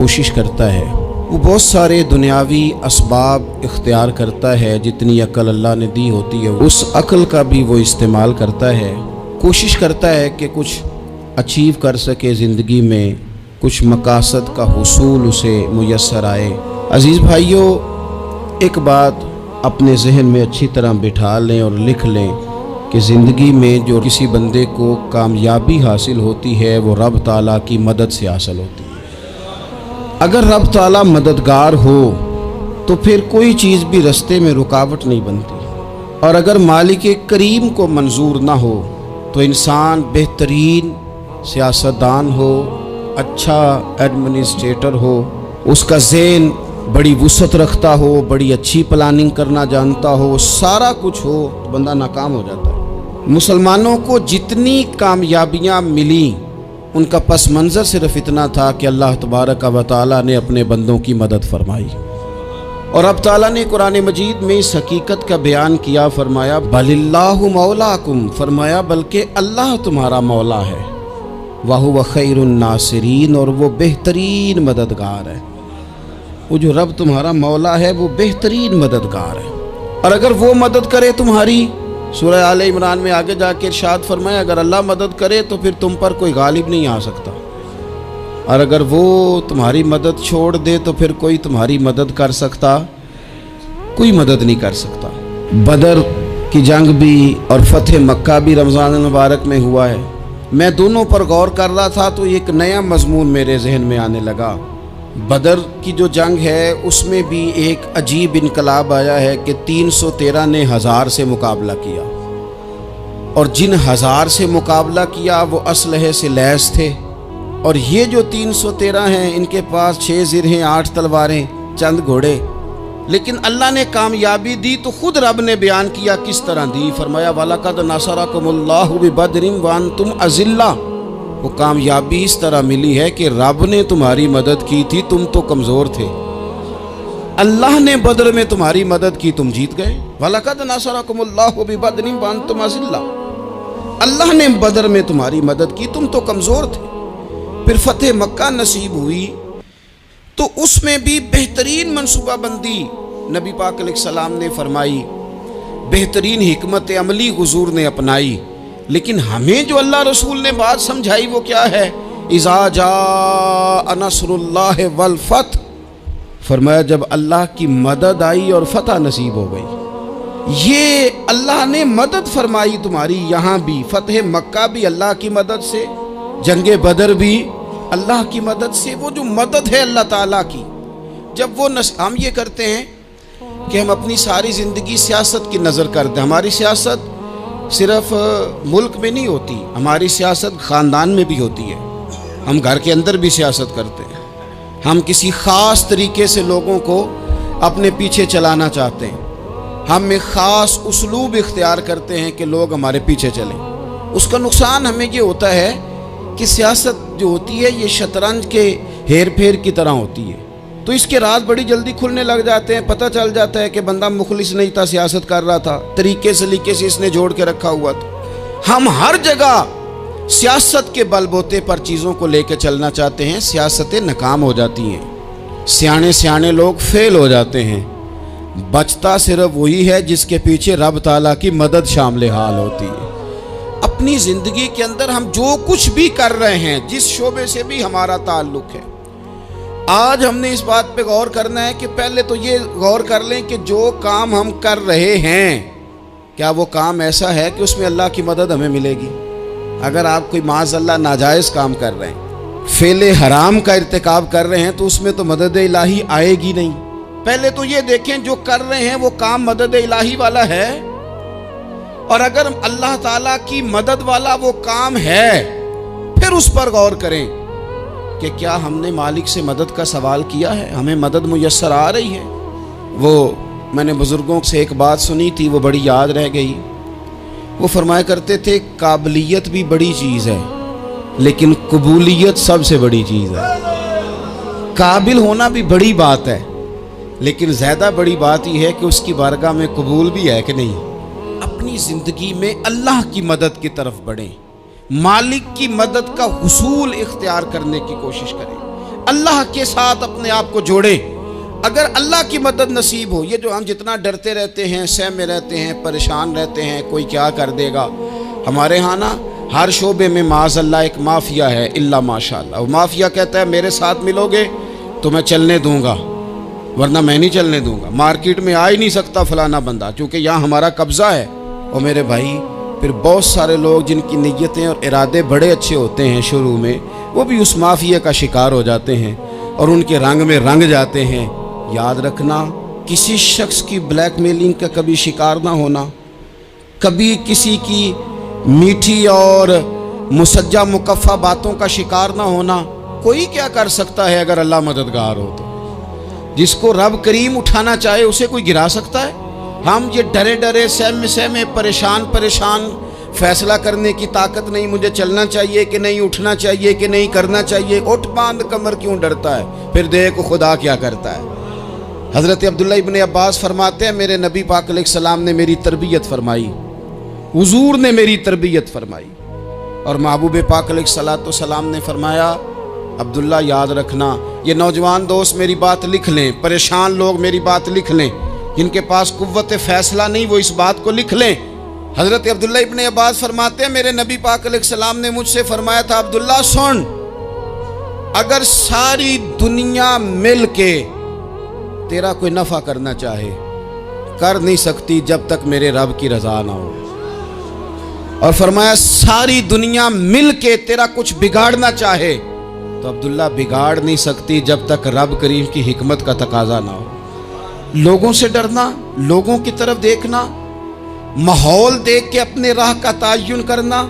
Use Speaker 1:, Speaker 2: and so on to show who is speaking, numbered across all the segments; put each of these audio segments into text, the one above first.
Speaker 1: कोशिश करता है, वो बहुत सारे दुनियावी असबाब इख्तियार करता है। जितनी अक्ल अल्लाह ने दी होती है उस अक्ल का भी वो इस्तेमाल करता है। कोशिश करता है कि कुछ अचीव कर सके ज़िंदगी में, कुछ मकासद का हुसूल उसे मुयस्सर आए। अज़ीज़ भाइयों, एक बात अपने जहन में अच्छी तरह बिठा लें और लिख लें कि ज़िंदगी में जो किसी बंदे को कामयाबी हासिल होती है वो रब ताला की मदद से हासिल होती है। अगर रब ताला मददगार हो तो फिर कोई चीज़ भी रास्ते में रुकावट नहीं बनती, और अगर मालिक करीम को मंजूर ना हो तो इंसान बेहतरीन सियासतदान हो, अच्छा एडमिनिस्ट्रेटर हो, उसका ज़हन बड़ी वुसअत रखता हो, बड़ी अच्छी प्लानिंग करना जानता हो, सारा कुछ हो, तो बंदा नाकाम हो जाता है। मुसलमानों को जितनी कामयाबियाँ मिली उनका पस मंज़र सिर्फ इतना था कि अल्लाह तबारक व तआला ने अपने बंदों की मदद फरमाई। और अब ताला ने कुरान मजीद में इस हकीकत का बयान किया, फरमाया बलिल्लाहु मौलाकुम, फरमाया बल्कि अल्लाह तुम्हारा मौला है, वहुव खैरुन नासिरीन, और वो बेहतरीन मददगार है। वो जो रब तुम्हारा मौला है वो बेहतरीन मददगार है। और अगर वो मदद करे तुम्हारी, सूरह आले इमरान में आगे जाके इरशाद फरमाया अगर अल्लाह मदद करे तो फिर तुम पर कोई गालिब नहीं आ सकता, और अगर वो तुम्हारी मदद छोड़ दे तो फिर कोई तुम्हारी मदद कर सकता, कोई मदद नहीं कर सकता। बदर की जंग भी और फतेह मक्का भी रमज़ान मुबारक में हुआ है। मैं दोनों पर गौर कर रहा था तो एक नया मजमून मेरे जहन में आने लगा। बदर की जो जंग है उसमें भी एक अजीब इनकलाब आया है कि 313 ने 1000 से मुकाबला किया, और जिन 1000 से मुकाबला किया वो असलहे से लैस थे, और ये जो 313 हैं इनके पास 6 ज़िरहें, 8 तलवारें, चंद घोड़े। लेकिन अल्लाह ने कामयाबी दी तो खुद रब ने बयान किया किस तरह दी, फरमाया वलक़द नसरकुमुल्लाहु बिबदरिन व अंतुम अज़िल्ला। वो कामयाबी इस तरह मिली है कि रब ने तुम्हारी मदद की थी, तुम तो कमज़ोर थे, अल्लाह ने बदर में तुम्हारी मदद की, तुम जीत गए। वलक़द नसरकुमुल्लाहु बिबदरिन व अंतुम अज़िल्ला, अल्लाह ने बदर में तुम्हारी मदद की, तुम तो कमज़ोर थे। फिर फतेह मक्का नसीब हुई तो उसमें भी बेहतरीन मनसूबाबंदी नबी पाक अलैहिस्सलाम ने फरमाई, बेहतरीन हिकमत अमली हुजूर ने अपनाई। लेकिन हमें जो अल्लाह रसूल ने बात समझाई वो क्या है, इज़ा जा नस्रुल्लाह वल फतह, फरमाया जब अल्लाह की मदद आई और फतह नसीब हो गई। ये अल्लाह ने मदद फरमाई तुम्हारी, यहाँ भी फतेह मक्का भी अल्लाह की मदद से, जंगे बदर भी अल्लाह की मदद से। वो जो मदद है अल्लाह ताला की, जब वो हम ये करते हैं कि हम अपनी सारी ज़िंदगी सियासत की नज़र करते हैं। हमारी सियासत सिर्फ मुल्क में नहीं होती, हमारी सियासत ख़ानदान में भी होती है। हम घर के अंदर भी सियासत करते हैं, हम किसी ख़ास तरीके से लोगों को अपने पीछे चलाना चाहते हैं, हम एक ख़ास उसलूब इख्तियार करते हैं कि लोग हमारे पीछे चलें। उसका नुकसान हमें ये होता है कि सियासत जो होती है ये शतरंज के हेर फेर की तरह होती है, तो इसके राज बड़ी जल्दी खुलने लग जाते हैं। पता चल जाता है कि बंदा मुखलिस नहीं था, सियासत कर रहा था, तरीके सलीके से इसने जोड़ के रखा हुआ था। हम हर जगह सियासत के बलबोते पर चीज़ों को लेकर चलना चाहते हैं, सियासतें नाकाम हो जाती हैं, सियाने सियाने लोग फेल हो जाते हैं। बचता सिर्फ वही है जिसके पीछे रब ताला की मदद शामिल हाल होती है। अपनी ज़िंदगी के अंदर हम जो कुछ भी कर रहे हैं, जिस शोबे से भी हमारा ताल्लुक़ है, आज हमने इस बात पे गौर करना है कि पहले तो ये गौर कर लें कि जो काम हम कर रहे हैं क्या वो काम ऐसा है कि उसमें अल्लाह की मदद हमें मिलेगी। अगर आप कोई माज़अल्लाह नाजायज़ काम कर रहे हैं, फेले हराम का इर्तिकाब कर रहे हैं, तो उसमें तो मदद इलाही आएगी नहीं। पहले तो ये देखें जो कर रहे हैं वो काम मदद इलाही वाला है, और अगर अल्लाह ताला की मदद वाला वो काम है फिर उस पर गौर करें कि क्या हमने मालिक से मदद का सवाल किया है, हमें मदद मुयस्सर आ रही है। वो मैंने बुज़ुर्गों से एक बात सुनी थी, वो बड़ी याद रह गई। वो फरमाया करते थे काबिलियत भी बड़ी चीज़ है लेकिन कबूलियत सबसे बड़ी चीज़ है। काबिल होना भी बड़ी बात है, लेकिन ज़्यादा बड़ी बात यह है कि उसकी बारगाह में कबूल भी है कि नहीं। अपनी ज़िंदगी में अल्लाह की मदद की तरफ बढ़ें, मालिक की मदद का हुसूल इख्तियार करने की कोशिश करें। اللہ کے ساتھ اپنے آپ کو جوڑیں. اگر اللہ کی مدد نصیب ہو، یہ جو ہم جتنا ڈرتے رہتے ہیں، سہمے رہتے ہیں، پریشان رہتے ہیں کوئی کیا کر دے گا، ہمارے ہاں نا ہر شعبے میں معاذ اللہ ایک مافیا ہے، الا ماشاء اللہ. وہ مافیا کہتا ہے میرے ساتھ ملو گے تو میں چلنے دوں گا، ورنہ میں نہیں چلنے دوں گا. مارکیٹ میں آ ہی نہیں سکتا فلانا بندہ، چونکہ یہاں ہمارا قبضہ ہے. اور میرے بھائی پھر بہت سارے لوگ جن کی نیتیں اور ارادے بڑے اچھے ہوتے ہیں شروع میں، وہ بھی اس مافیا کا شکار ہو جاتے ہیں اور ان کے رنگ میں رنگ جاتے ہیں. یاد رکھنا، کسی شخص کی بلیک میلنگ کا کبھی شکار نہ ہونا، کبھی کسی کی میٹھی اور مسجع مکفہ باتوں کا شکار نہ ہونا. کوئی کیا کر سکتا ہے اگر اللہ مددگار ہو تو؟ جس کو رب کریم اٹھانا چاہے اسے کوئی گرا سکتا ہے؟ ہم یہ ڈرے ڈرے سہمے پریشان فیصلہ کرنے کی طاقت نہیں، مجھے چلنا چاہیے کہ نہیں، اٹھنا چاہیے کہ نہیں، کرنا چاہیے. اٹھ باندھ کمر کیوں ڈرتا ہے؟ پھر دیکھ خدا کیا کرتا ہے. حضرت عبداللہ ابن عباس فرماتے ہیں میرے نبی پاک علیہ السلام نے میری تربیت فرمائی، حضور نے میری تربیت فرمائی. اور محبوب پاک علیہ السلام نے فرمایا عبداللہ یاد رکھنا، یہ نوجوان دوست میری بات لکھ لیں، پریشان لوگ میری بات لکھ لیں، جن کے پاس قوت فیصلہ نہیں وہ اس بات کو لکھ لیں. حضرت عبداللہ ابن عباس فرماتے ہیں میرے نبی پاک علیہ السلام نے مجھ سے فرمایا تھا عبداللہ سن، اگر ساری دنیا مل کے تیرا کوئی نفع کرنا چاہے کر نہیں سکتی جب تک میرے رب کی رضا نہ ہو. اور فرمایا ساری دنیا مل کے تیرا کچھ بگاڑنا چاہے تو عبداللہ بگاڑ نہیں سکتی جب تک رب کریم کی حکمت کا تقاضا نہ ہو. لوگوں سے ڈرنا، لوگوں کی طرف دیکھنا، ماحول دیکھ کے اپنے راہ کا تعین کرنا،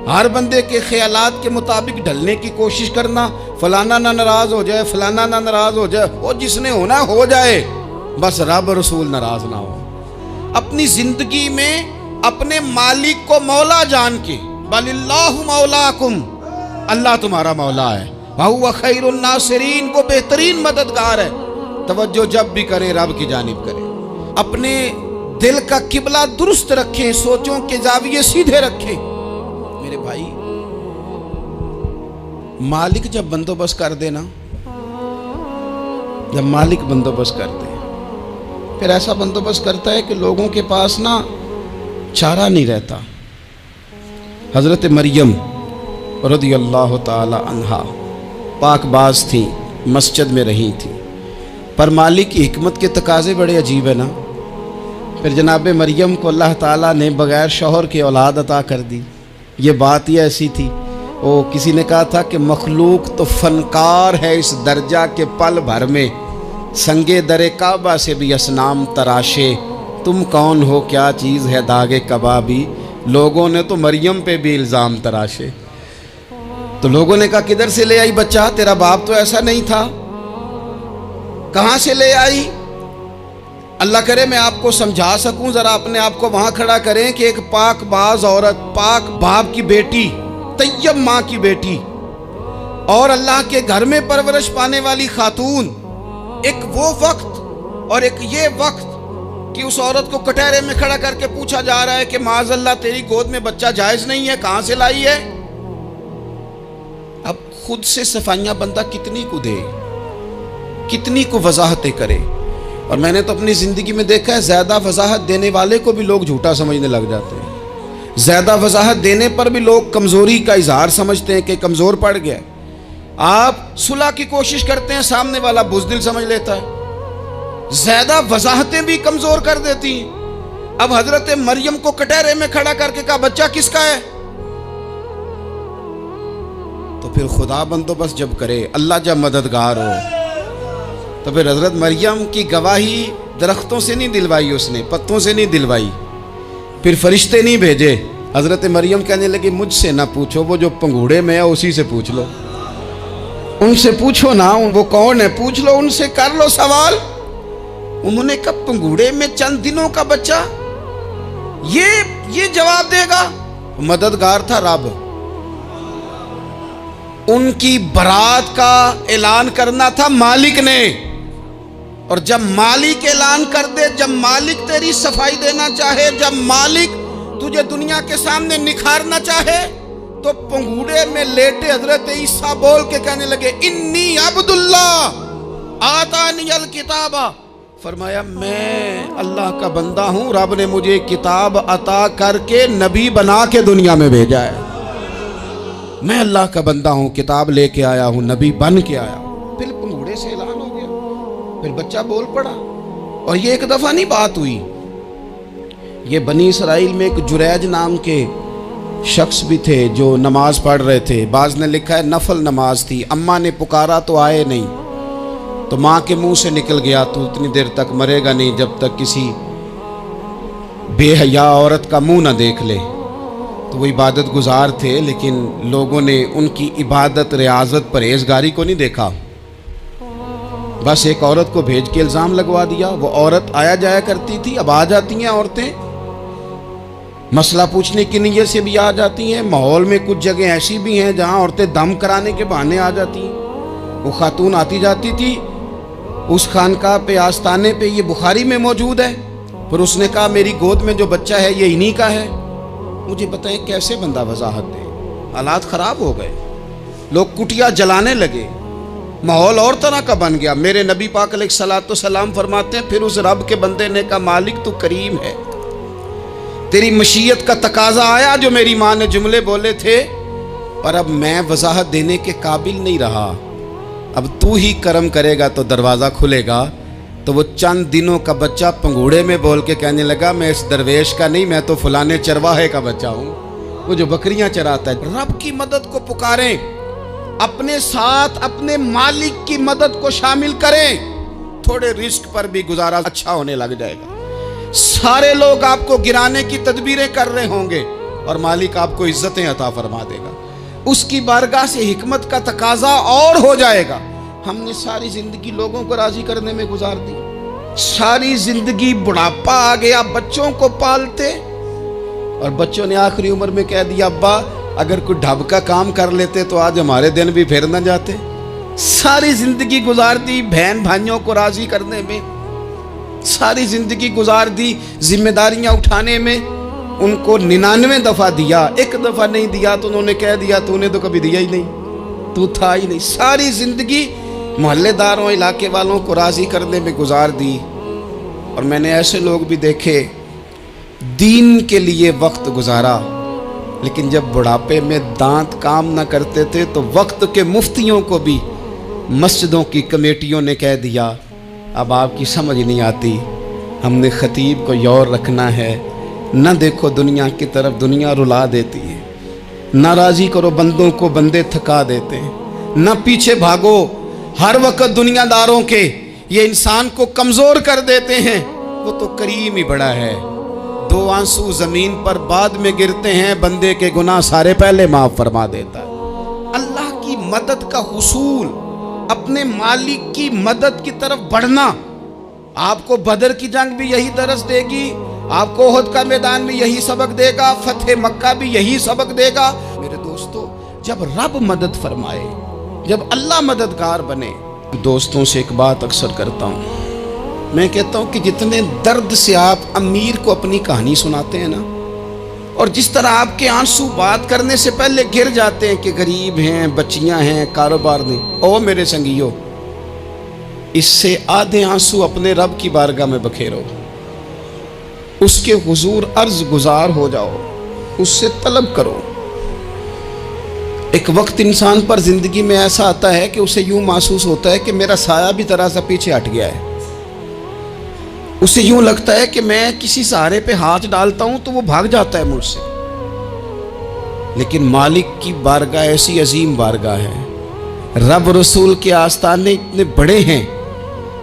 Speaker 1: ہر بندے کے خیالات کے مطابق ڈھلنے کی کوشش کرنا، فلانا نہ ناراض ہو جائے، فلانا نہ ناراض ہو جائے، وہ جس نے ہونا ہو جائے، بس رب رسول ناراض نہ ہو. اپنی زندگی میں اپنے مالک کو مولا جان کے، بل اللہ مولاکم، اللہ تمہارا مولا ہے، وَهُوَ خَيْرُ النَّاصِرِينَ، وہ بہترین مددگار ہے. توجہ جب بھی کریں رب کی جانب کریں. اپنے دل کا قبلہ درست رکھیں، سوچوں کے زاویے سیدھے رکھیں. میرے بھائی مالک جب بندوبست کر دے نا، جب مالک بندوبست کر دے پھر ایسا بندوبست کرتا ہے کہ لوگوں کے پاس نا چارہ نہیں رہتا. حضرت مریم رضی اللہ تعالی عنہا پاک باز تھیں، مسجد میں رہی تھیں، پر مالک کی حکمت کے تقاضے بڑے عجیب ہے نا. پھر جناب مریم کو اللہ تعالیٰ نے بغیر شوہر کی اولاد عطا کر دی. یہ بات ہی ایسی تھی، وہ کسی نے کہا تھا کہ مخلوق تو فنکار ہے اس درجہ کے پل بھر میں سنگے در کعبہ سے بھی اصنام تراشے، تم کون ہو کیا چیز ہے داغ کبابی. لوگوں نے تو مریم پہ بھی الزام تراشے. تو لوگوں نے کہا کدھر سے لے آئی بچہ، تیرا باپ تو ایسا نہیں تھا، کہاں سے لے آئی؟ اللہ کرے میں آپ کو سمجھا سکوں، ذرا اپنے آپ کو وہاں کھڑا کریں کہ ایک پاک باز عورت، پاک باپ کی بیٹی، طیب ماں کی بیٹی، اور اللہ کے گھر میں پرورش پانے والی خاتون، ایک وہ وقت اور ایک یہ وقت کہ اس عورت کو کٹہرے میں کھڑا کر کے پوچھا جا رہا ہے کہ معاذ اللہ تیری گود میں بچہ جائز نہیں ہے، کہاں سے لائی ہے؟ اب خود سے صفائیاں بندہ کتنی کو دے، کتنی کو وضاحتیں کرے. اور میں نے تو اپنی زندگی میں دیکھا ہے زیادہ وضاحت دینے والے کو بھی لوگ جھوٹا سمجھنے لگ جاتے ہیں. زیادہ وضاحت دینے پر بھی لوگ کمزوری کا اظہار سمجھتے ہیں کہ کمزور پڑ گیا. آپ صلح کی کوشش کرتے ہیں، سامنے والا بزدل سمجھ لیتا ہے. زیادہ وضاحتیں بھی کمزور کر دیتی ہیں. اب حضرت مریم کو کٹہرے میں کھڑا کر کے کہا بچہ کس کا ہے؟ تو پھر خدا بندوبست جب کرے، اللہ جب مددگار ہو، تو پھر حضرت مریم کی گواہی درختوں سے نہیں دلوائی، اس نے پتوں سے نہیں دلوائی، پھر فرشتے نہیں بھیجے. حضرت مریم کہنے لگی مجھ سے نہ پوچھو، وہ جو پنگوڑے میں ہے اسی سے پوچھ لو، ان سے پوچھو نا، وہ کون ہے پوچھ لو، ان سے کر لو سوال. انہوں نے کہا پنگوڑے میں چند دنوں کا بچہ، یہ جواب دے گا؟ مددگار تھا رب. ان کی برات کا اعلان کرنا تھا مالک نے، اور جب مالک اعلان کر دے، جب مالک تیری صفائی دینا چاہے، جب مالک تجھے دنیا کے سامنے نکھارنا چاہے، तो पंगूड़े में लेटे हजरत ईसा बोल के कहने लगे, इन्नी अब्दुल्लाह आतानी अल किताबा। फरमाया मैं अल्लाह का बंदा हूं, रब ने मुझे किताब अता करके नबी बना के दुनिया में भेजा है। मैं अल्लाह का बंदा हूं, किताब लेके आया हूं, नबी बन के आया हूं। फिर पंगूड़े से ऐलान हो गया, फिर बच्चा बोल पड़ा। और ये एक दफा नहीं बात हुई, ये बनी इसराइल में एक जुरैज नाम के शख्स भी थे जो नमाज पढ़ रहे थे। बाज ने लिखा है नफल नमाज थी, अम्मा ने पुकारा तो आए नहीं, तो माँ के मुंह से निकल गया तू इतनी देर तक मरेगा नहीं जब तक किसी बेहया औरत का मुंह ना देख ले। तो वो इबादत गुजार थे, लेकिन लोगों ने उनकी इबादत, रियाजत, परहेजगारी को नहीं देखा। बस एक औरत को भेज के इल्ज़ाम लगवा दिया। वो औरत आया जाया करती थी, अब आ जाती हैं औरतें, मसला पूछने की नीयत से भी आ जाती हैं। माहौल में कुछ जगह ऐसी भी हैं जहां औरतें दम कराने के बहाने आ जाती हैं। वो खातून आती जाती थी उस खानका पे, आस्ताने पे, ये बुखारी में मौजूद है। फिर उसने कहा मेरी गोद में जो बच्चा है ये इन्हीं का है। मुझे बताएं कैसे बंदा वजाहत दे। हालात ख़राब हो गए, लोग कुटिया जलाने लगे, माहौल और तरह का बन गया। मेरे नबी पाक अलैहिस्सलातु सलाम फरमाते हैं, फिर उस रब के बंदे ने कहा मालिक तू करीम है, तेरी मशीयत का तकाजा आया जो मेरी माँ ने जुमले बोले थे, पर अब मैं वजाहत देने के काबिल नहीं रहा। अब तू ही करम करेगा तो दरवाज़ा खुलेगा। तो वो चंद दिनों का बच्चा पंगूड़े में बोल के कहने लगा मैं इस दरवेश का नहीं, मैं तो फलाने चरवाहे का बच्चा हूँ, वो जो बकरियां चराता है। रब की मदद को पुकारें, अपने साथ अपने मालिक की मदद को शामिल करें, थोड़े रिस्क पर भी गुजारा अच्छा होने लग जाएगा। सारे लोग आपको गिराने की तदबीरें कर रहे होंगे और मालिक आपको इज्जतें अता फरमा देगा। उसकी बारगाह से हिकमत का तकाजा और हो जाएगा। हमने सारी जिंदगी लोगों को राजी करने में गुजार दी, सारी जिंदगी बुढ़ापा आ गया बच्चों को पालते, और बच्चों ने आखिरी उम्र में कह दिया अब्बा अगर कोई ढब का काम कर लेते तो आज हमारे दिन भी फिर न जाते। सारी जिंदगी गुजार दी बहन भाइयों को राजी करने में, सारी जिंदगी गुजार दी जिम्मेदारियां उठाने में। उनको 99 दफा दिया, एक दफा नहीं दिया तो उन्होंने कह दिया तूने तो कभी दिया ही नहीं, तू था ही नहीं। सारी जिंदगी मोहल्लेदारों, इलाके वालों को राजी करने में गुजार दी। और मैंने ऐसे लोग भी देखे दीन के लिए वक्त गुजारा, लेकिन जब बुढ़ापे में दांत काम न करते थे तो वक्त के मुफ्तियों को भी मस्जिदों की कमेटियों ने कह दिया अब आपकी समझ नहीं आती, हमने खतीब को यौर रखना है, न देखो दुनिया की तरफ, दुनिया रुला देती है, न राजी करो बंदों को, बंदे थका देते हैं, न पीछे भागो हर वक्त दुनियादारों के, ये इंसान को कमज़ोर कर देते हैं। वो तो करीम ही बड़ा है, 2 आंसू ज़मीन पर बाद में गिरते हैं, बंदे के गुनाह सारे पहले माफ़ फरमा देता है। अल्लाह की मदद का हुसूल, अपने मालिक की मदद की तरफ बढ़ना, आपको बदर की जंग भी यही दरस देगी, आपको ओहद का मैदान भी यही सबक देगा, फतेह मक्का भी यही सबक देगा। मेरे दोस्तों, जब रब मदद फरमाए, जब अल्लाह मददगार बने। दोस्तों से एक बात अक्सर करता हूँ, मैं कहता हूँ कि जितने दर्द से आप अमीर को अपनी कहानी सुनाते हैं ना, और जिस तरह आपके आंसू बात करने से पहले गिर जाते हैं कि गरीब हैं, बच्चियां हैं, कारोबार नहीं, ओ मेरे संगियो, इससे आधे आंसू अपने रब की बारगाह में बखेरो, उसके हुजूर अर्ज गुजार हो जाओ, उससे तलब करो। एक वक्त इंसान पर जिंदगी में ऐसा आता है कि उसे यूं महसूस होता है कि मेरा साया भी तरह सा पीछे हट गया है। उसे यूं लगता है कि मैं किसी सहारे पे हाथ डालता हूं तो वो भाग जाता है मुझसे। लेकिन मालिक की बारगाह ऐसी अजीम बारगाह है, रब रसूल के आस्ताने इतने बड़े हैं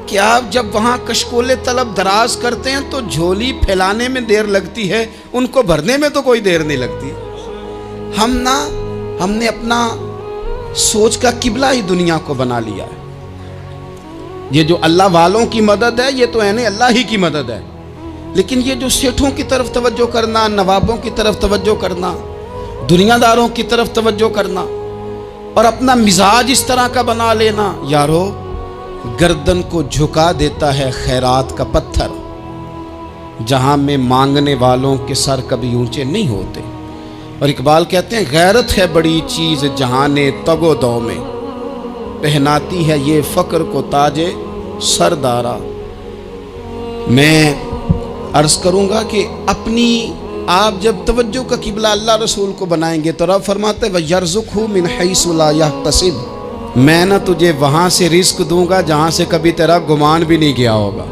Speaker 1: कि आप जब वहां कशकोले तलब दराज करते हैं तो झोली फैलाने में देर लगती है, उनको भरने में तो कोई देर नहीं लगती। हमने अपना सोच का किबला ही दुनिया को बना लिया है। ये जो अल्लाह वालों की मदद है, ये तो है नहीं, अल्लाह ही की मदद है। लेकिन ये जो सेठों की तरफ तवज्जो करना, नवाबों की तरफ तवज्जो करना, दुनियादारों की तरफ तवज्जो करना और अपना मिजाज इस तरह का बना लेना, यारो गर्दन को झुका देता है खैरात का पत्थर, जहां में मांगने वालों के सर कभी ऊंचे नहीं होते। اور اقبال کہتے ہیں غیرت ہے بڑی چیز جہانے تگ و دو میں، پہناتی ہے یہ فقر کو تاج سردارا۔ میں عرض کروں گا کہ اپنی آپ جب توجہ کا قبلہ اللہ رسول کو بنائیں گے تو رب فرماتے ہیں وَيَرْزُقْهُ مِنْ حَيْثُ لَا يَحْتَسِبُ، میں نہ تجھے وہاں سے رزق دوں گا جہاں سے کبھی تیرا گمان بھی نہیں کیا ہوگا،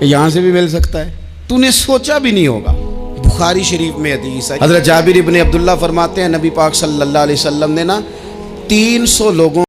Speaker 1: یہاں سے بھی مل سکتا ہے، تو نے سوچا بھی نہیں ہوگا۔ بخاری شریف میں حدیث ہے، حضرت جابر ابن عبداللہ فرماتے ہیں نبی پاک صلی اللہ علیہ وسلم نے نا 300 لوگوں